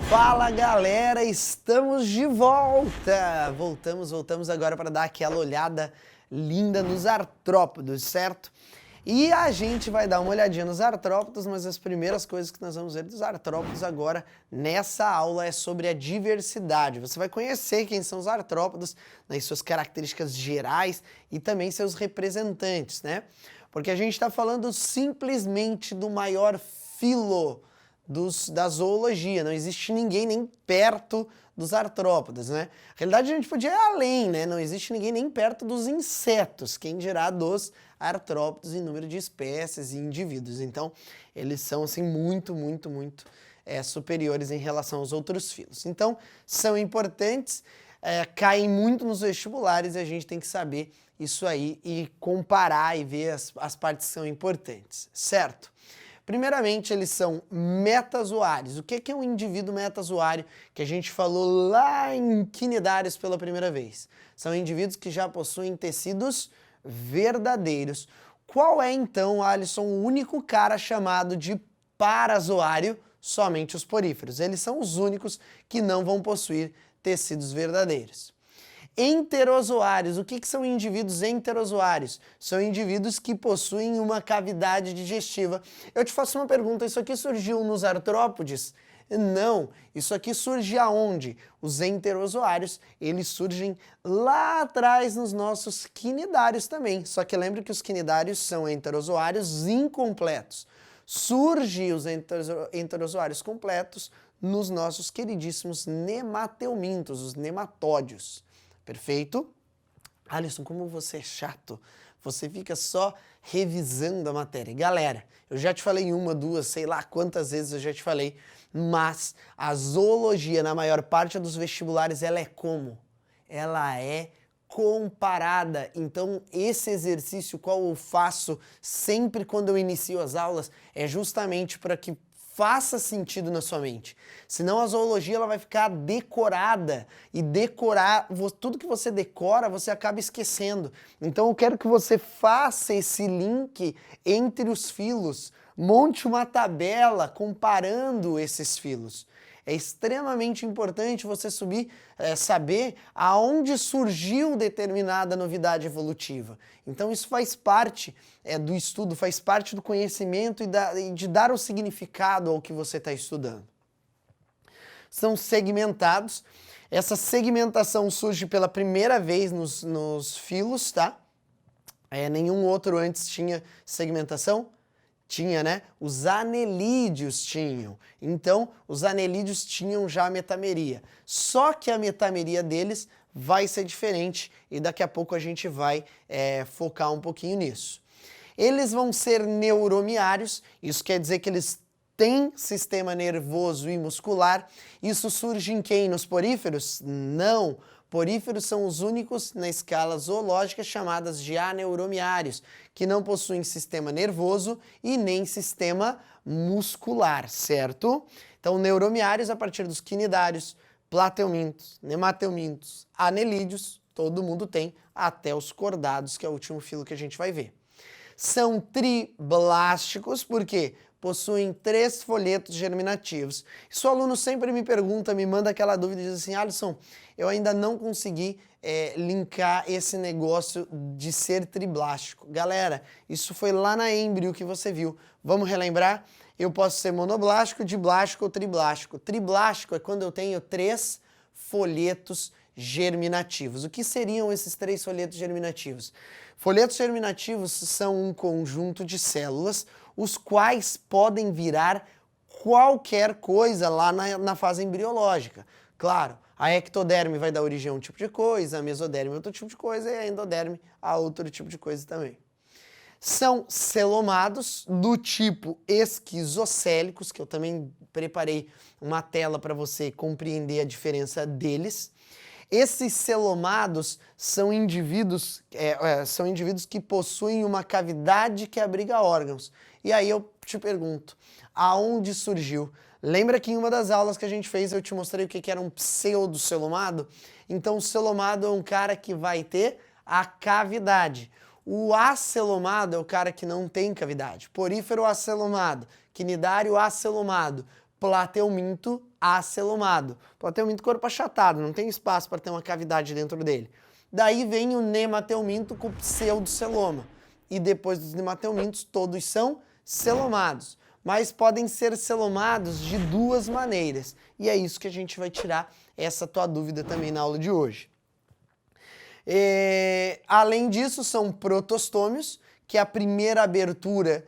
Fala galera, estamos de volta! Voltamos agora para dar aquela olhada linda nos artrópodos, certo? E a gente vai dar uma olhadinha nos artrópodos, mas as primeiras coisas que nós vamos ver dos artrópodos agora nessa aula é sobre a diversidade. Você vai conhecer quem são os artrópodos, nas suas características gerais e também seus representantes, né? Porque a gente está falando simplesmente do maior filo da zoologia, não existe ninguém nem perto dos artrópodes, né? Na realidade a gente podia ir além, né? Não existe ninguém nem perto dos insetos, quem dirá dos artrópodes em número de espécies e indivíduos. Então, eles são assim muito superiores em relação aos outros filos. Então, são importantes, caem muito nos vestibulares e a gente tem que saber isso aí e comparar e ver as partes que são importantes, certo? Primeiramente, eles são metazoários. O que é um indivíduo metazoário que a gente falou lá em quinidários pela primeira vez? São indivíduos que já possuem tecidos verdadeiros. Qual é, então, Alisson, o único cara chamado de parazoário? Somente os poríferos. Eles são os únicos que não vão possuir tecidos verdadeiros. Enterozoários. O que são indivíduos enterozoários? São indivíduos que possuem uma cavidade digestiva. Eu te faço uma pergunta, isso aqui surgiu nos artrópodes? Não, isso aqui surge aonde? Os enterozoários, eles surgem lá atrás nos nossos quinidários também. Só que lembre que os quinidários são enterozoários incompletos. Surgem os enterozoários completos nos nossos queridíssimos nemateumintos, os nematódios. Perfeito? Alisson, como você é chato. Você fica só revisando a matéria. Galera, eu já te falei uma, duas, sei lá quantas vezes eu já te falei, mas a zoologia, na maior parte dos vestibulares, ela é como? Ela é comparada. Então, esse exercício qual eu faço sempre quando eu inicio as aulas é justamente para que faça sentido na sua mente. Senão a zoologia ela vai ficar decorada e decorar, tudo que você decora você acaba esquecendo. Então eu quero que você faça esse link entre os filos, monte uma tabela comparando esses filos. É extremamente importante você saber aonde surgiu determinada novidade evolutiva. Então isso faz parte do estudo, faz parte do conhecimento e de dar o significado ao que você está estudando. São segmentados. Essa segmentação surge pela primeira vez nos filos, tá? Nenhum outro antes tinha segmentação. Tinha, né? Os anelídeos tinham. Então, os anelídeos tinham já a metameria. Só que a metameria deles vai ser diferente e daqui a pouco a gente vai focar um pouquinho nisso. Eles vão ser neuromiários, isso quer dizer que eles têm sistema nervoso e muscular. Isso surge em quem? Nos poríferos? Não. Poríferos são os únicos na escala zoológica chamadas de aneuromiários, que não possuem sistema nervoso e nem sistema muscular, certo? Então, neuromiários a partir dos quinidários, plateumintos, nemateumintos, anelídeos, todo mundo tem, até os cordados, que é o último filo que a gente vai ver. São triblásticos, por quê? Possuem 3 folhetos germinativos. Se o aluno sempre me pergunta, me manda aquela dúvida e diz assim, Alisson, eu ainda não consegui linkar esse negócio de ser triblástico. Galera, isso foi lá na êmbrio que você viu. Vamos relembrar? Eu posso ser monoblástico, diblástico ou triblástico. Triblástico é quando eu tenho 3 folhetos germinativos. O que seriam esses 3 folhetos germinativos? Folhetos germinativos são um conjunto de células, os quais podem virar qualquer coisa lá na fase embriológica. Claro, a ectoderme vai dar origem a um tipo de coisa, a mesoderme a outro tipo de coisa e a endoderme a outro tipo de coisa também. São celomados do tipo esquizocélicos, que eu também preparei uma tela para você compreender a diferença deles. Esses celomados são indivíduos que possuem uma cavidade que abriga órgãos. E aí eu te pergunto, aonde surgiu? Lembra que em uma das aulas que a gente fez eu te mostrei o que era um pseudocelomado? Então o celomado é um cara que vai ter a cavidade. O acelomado é o cara que não tem cavidade. Porífero acelomado, quinidário acelomado, plateuminto acelomado. Plateuminto, corpo achatado, não tem espaço para ter uma cavidade dentro dele. Daí vem o nemateuminto com pseudoceloma. E depois dos nemateumintos, todos são celomados. Mas podem ser celomados de duas maneiras. E é isso que a gente vai tirar essa tua dúvida também na aula de hoje. Além disso, são protostômios, que a primeira abertura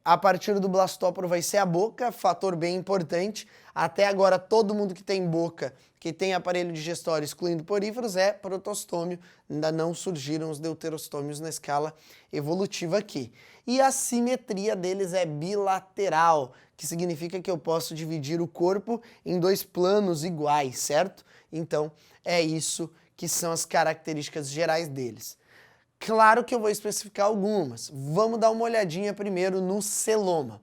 a partir do blastóporo vai ser a boca, fator bem importante. Até agora, todo mundo que tem boca, que tem aparelho digestório, excluindo poríferos, é protostômio. Ainda não surgiram os deuterostômios na escala evolutiva aqui. E a simetria deles é bilateral, que significa que eu posso dividir o corpo em dois planos iguais, certo? Então, é isso que são as características gerais deles. Claro que eu vou especificar algumas. Vamos dar uma olhadinha primeiro no celoma.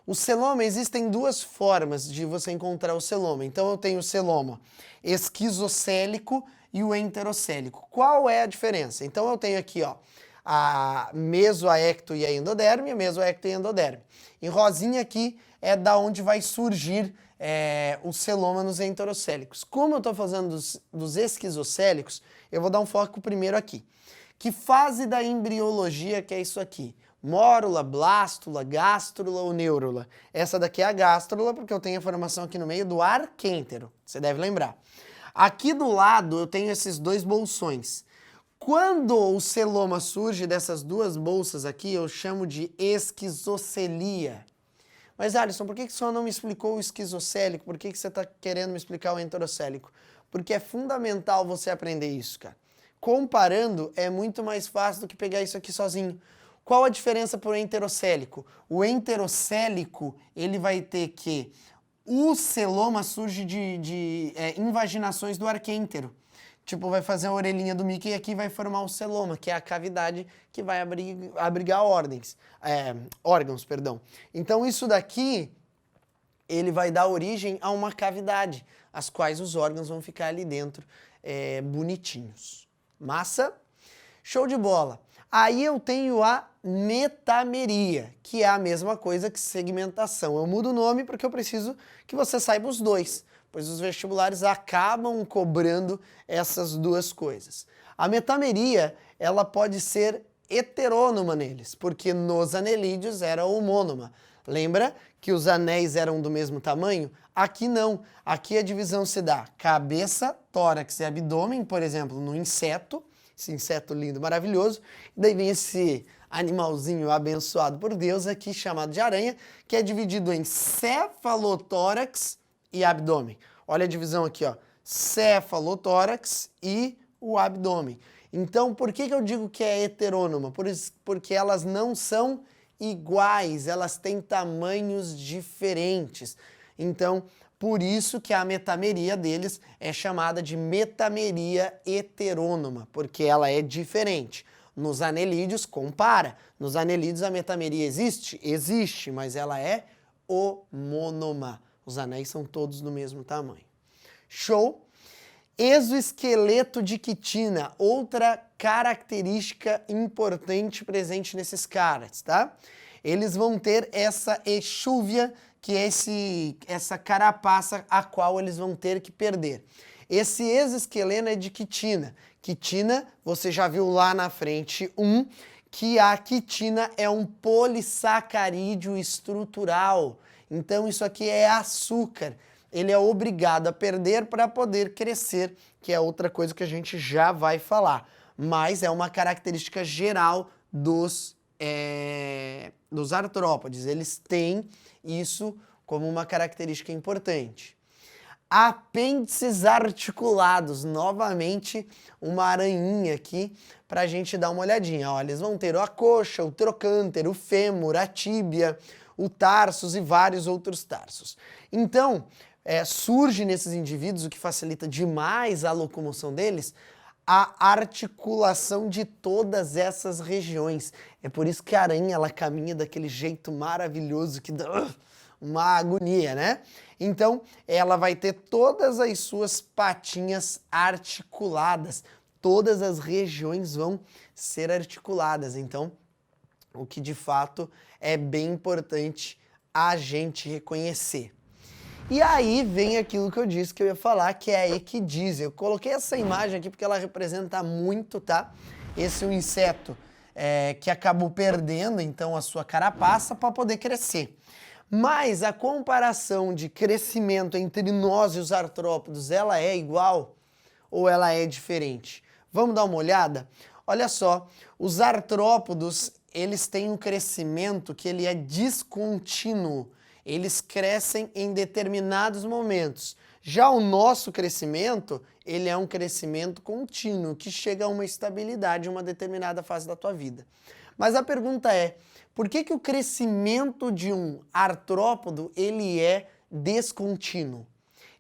O celoma, existem duas formas de você encontrar o celoma. Então eu tenho o celoma esquizocélico e o enterocélico. Qual é a diferença? Então eu tenho aqui, ó, a mesoaecto e a endoderme, a mesoaecto e a endoderme. Em rosinha aqui é da onde vai surgir o celoma nos enterocélicos. Como eu estou fazendo dos esquizocélicos, eu vou dar um foco primeiro aqui. Que fase da embriologia que é isso aqui? Mórula, blástula, gástrula ou neurula? Essa daqui é a gástrula, porque eu tenho a formação aqui no meio do arquêntero, você deve lembrar. Aqui do lado eu tenho esses dois bolsões. Quando o celoma surge dessas duas bolsas aqui, eu chamo de esquizocelia. Mas Alisson, por que o senhor não me explicou o esquizocélico? Por que você está querendo me explicar o enterocélico? Porque é fundamental você aprender isso, cara. Comparando, é muito mais fácil do que pegar isso aqui sozinho. Qual a diferença para o enterocélico? O enterocélico, ele vai ter que o celoma surge de invaginações do arquêntero. Tipo, vai fazer a orelhinha do Mickey e aqui vai formar o celoma, que é a cavidade que vai abrigar órgãos. Então isso daqui, ele vai dar origem a uma cavidade, as quais os órgãos vão ficar ali dentro, bonitinhos. Massa? Show de bola. Aí eu tenho a metameria, que é a mesma coisa que segmentação. Eu mudo o nome porque eu preciso que você saiba os dois, pois os vestibulares acabam cobrando essas duas coisas. A metameria, ela pode ser heterônoma neles, porque nos anelídeos era homônoma. Lembra que os anéis eram do mesmo tamanho? Aqui não. Aqui a divisão se dá cabeça, tórax e abdômen, por exemplo, no inseto, esse inseto lindo, maravilhoso. Daí vem esse animalzinho abençoado por Deus aqui, chamado de aranha, que é dividido em cefalotórax e abdômen. Olha a divisão aqui, ó. Cefalotórax e o abdômen. Então, por que eu digo que é heterônoma? Porque elas não são iguais, elas têm tamanhos diferentes. Então, por isso que a metameria deles é chamada de metameria heterônoma, porque ela é diferente. Nos anelídeos, compara. Nos anelídeos a metameria existe? Existe, mas ela é homônoma. Os anéis são todos do mesmo tamanho. Show? Exoesqueleto de quitina, outra característica importante presente nesses caras, tá? Eles vão ter essa exúvia, que é essa carapaça a qual eles vão ter que perder. Esse exoesqueleto é de quitina. Quitina, você já viu lá na frente que a quitina é um polissacarídeo estrutural. Então isso aqui é açúcar. Ele é obrigado a perder para poder crescer, que é outra coisa que a gente já vai falar. Mas é uma característica geral dos artrópodes. Eles têm isso como uma característica importante. Apêndices articulados, novamente uma aranhinha aqui para a gente dar uma olhadinha. Olha, eles vão ter a coxa, o trocânter, o fêmur, a tíbia, o tarsus e vários outros tarsos. Então, surge nesses indivíduos, o que facilita demais a locomoção deles, a articulação de todas essas regiões. É por isso que a aranha, ela caminha daquele jeito maravilhoso que dá uma agonia, né? Então, ela vai ter todas as suas patinhas articuladas. Todas as regiões vão ser articuladas. Então, o que de fato é bem importante a gente reconhecer. E aí vem aquilo que eu disse que eu ia falar, que é a equidise. Eu coloquei essa imagem aqui porque ela representa muito, tá? Esse é um inseto que acabou perdendo, então, a sua carapaça para poder crescer. Mas a comparação de crescimento entre nós e os artrópodes, ela é igual ou ela é diferente? Vamos dar uma olhada? Olha só, os artrópodes, eles têm um crescimento que ele é descontínuo. Eles crescem em determinados momentos. Já o nosso crescimento, ele é um crescimento contínuo, que chega a uma estabilidade em uma determinada fase da tua vida. Mas a pergunta é, por que o crescimento de um artrópodo, ele é descontínuo?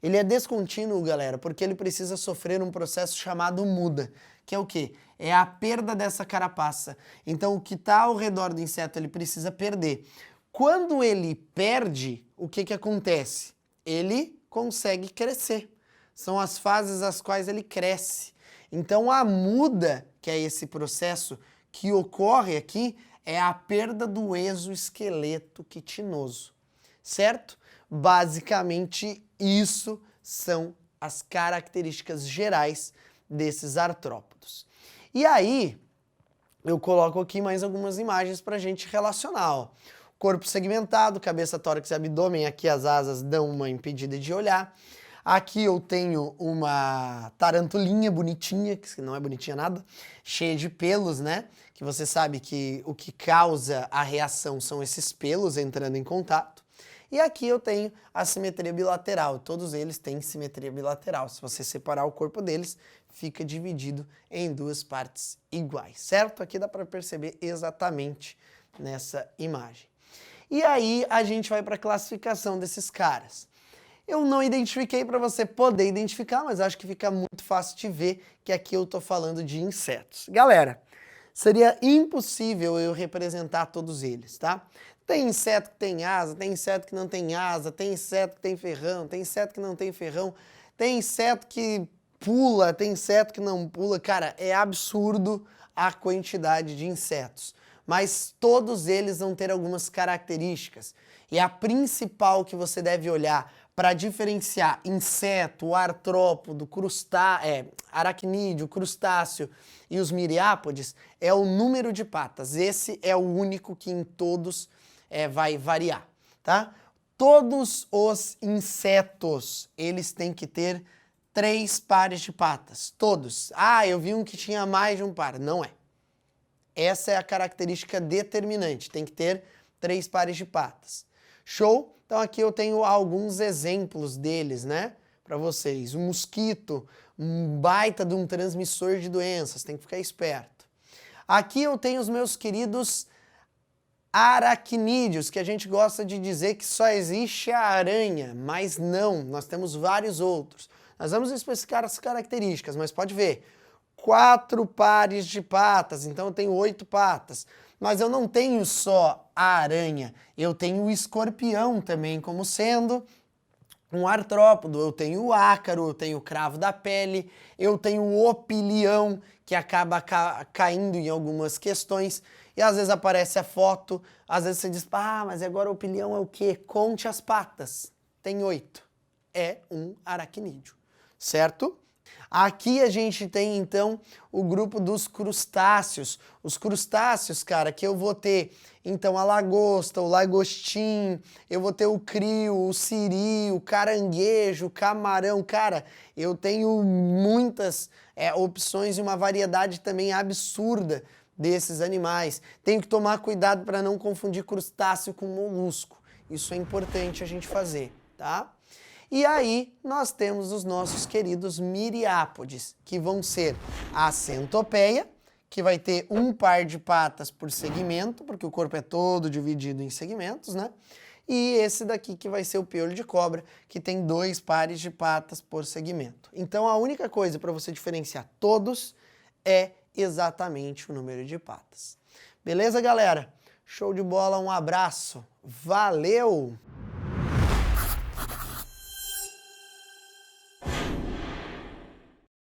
Ele é descontínuo, galera, porque ele precisa sofrer um processo chamado muda, que é o quê? É a perda dessa carapaça. Então, o que está ao redor do inseto, ele precisa perder. Quando ele perde, o que acontece? Ele consegue crescer. São as fases às quais ele cresce. Então a muda, que é esse processo que ocorre aqui, é a perda do exoesqueleto quitinoso, certo? Basicamente isso são as características gerais desses artrópodos. E aí eu coloco aqui mais algumas imagens para a gente relacionar, ó. Corpo segmentado, cabeça, tórax e abdômen, aqui as asas dão uma impedida de olhar. Aqui eu tenho uma tarantulinha bonitinha, que não é bonitinha nada, cheia de pelos, né? Que você sabe que o que causa a reação são esses pelos entrando em contato. E aqui eu tenho a simetria bilateral, todos eles têm simetria bilateral. Se você separar o corpo deles, fica dividido em duas partes iguais, certo? Aqui dá para perceber exatamente nessa imagem. E aí a gente vai para a classificação desses caras. Eu não identifiquei para você poder identificar, mas acho que fica muito fácil de ver que aqui eu estou falando de insetos. Galera, seria impossível eu representar todos eles, tá? Tem inseto que tem asa, tem inseto que não tem asa, tem inseto que tem ferrão, tem inseto que não tem ferrão, tem inseto que pula, tem inseto que não pula. Cara, é absurdo a quantidade de insetos. Mas todos eles vão ter algumas características. E a principal que você deve olhar para diferenciar inseto, artrópodo, aracnídeo, crustáceo e os miriápodes é o número de patas. Esse é o único que em todos vai variar, tá? Todos os insetos, eles têm que ter 3 pares de patas. Todos. Ah, eu vi um que tinha mais de um par. Não é. Essa é a característica determinante, tem que ter 3 pares de patas. Show? Então aqui eu tenho alguns exemplos deles, né, para vocês. O mosquito, um baita de um transmissor de doenças, tem que ficar esperto. Aqui eu tenho os meus queridos aracnídeos, que a gente gosta de dizer que só existe a aranha, mas não, nós temos vários outros. Nós vamos especificar as características, mas pode ver. 4 pares de patas, então eu tenho 8 patas. Mas eu não tenho só a aranha, eu tenho o escorpião também como sendo um artrópodo. Eu tenho o ácaro, eu tenho o cravo da pele, eu tenho o opilião, que acaba caindo em algumas questões. E às vezes aparece a foto, às vezes você diz, mas agora o opilião é o quê? Conte as patas. Tem 8. É um aracnídeo, certo? Aqui a gente tem, então, o grupo dos crustáceos. Os crustáceos, cara, que eu vou ter, então, a lagosta, o lagostim, eu vou ter o crio, o siri, o caranguejo, o camarão. Cara, eu tenho muitas opções e uma variedade também absurda desses animais. Tenho que tomar cuidado para não confundir crustáceo com molusco. Isso é importante a gente fazer, tá? E aí nós temos os nossos queridos miriápodes, que vão ser a centopeia, que vai ter um par de patas por segmento, porque o corpo é todo dividido em segmentos, né? E esse daqui que vai ser o piolho de cobra, que tem 2 pares de patas por segmento. Então a única coisa para você diferenciar todos é exatamente o número de patas. Beleza, galera? Show de bola, um abraço. Valeu!